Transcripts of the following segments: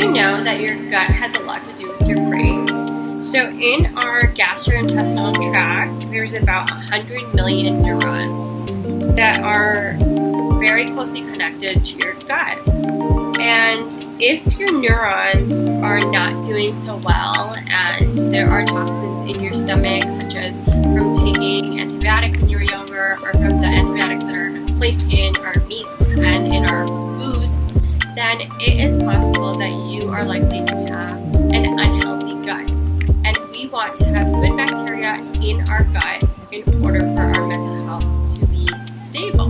you know that your gut has a lot to do with your brain? So in our gastrointestinal tract, there's about 100 million neurons that are very closely connected to your gut. And if your neurons are not doing so well and there are toxins in your stomach, such as from taking antibiotics when you were younger or from the antibiotics that are placed in our meats and in our foods, then it is possible that you are likely to have an unhealthy gut. And we want to have good bacteria in our gut in order for our mental health to be stable.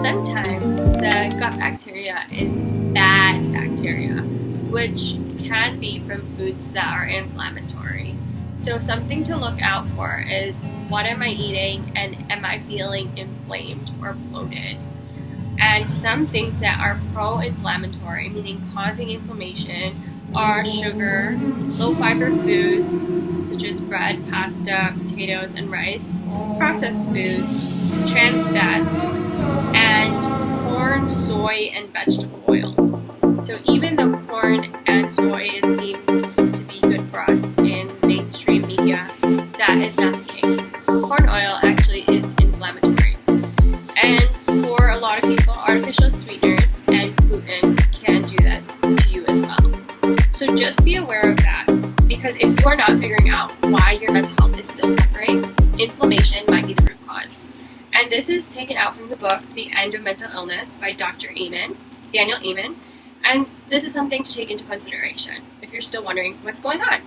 Sometimes the gut bacteria is bad bacteria, which can be from foods that are inflammatory. So something to look out for is, what am I eating and am I feeling inflamed or bloated? And some things that are pro-inflammatory, meaning causing inflammation, are sugar, low-fiber foods, such as bread, pasta, potatoes, and rice, processed foods, trans fats, and corn, soy, and vegetable oils. So even though corn and soy is seemed to be good for us in mainstream media, that is not the case. Corn oil actually is inflammatory. And for a lot of people, artificial sweeteners and gluten can do that to you as well. So just be aware of that, because if you are not figuring out why your mental health is still suffering, inflammation might be the root cause. And this is taken out from the book, The End of Mental Illness by Dr. Daniel Amen. And this is something to take into consideration if you're still wondering what's going on.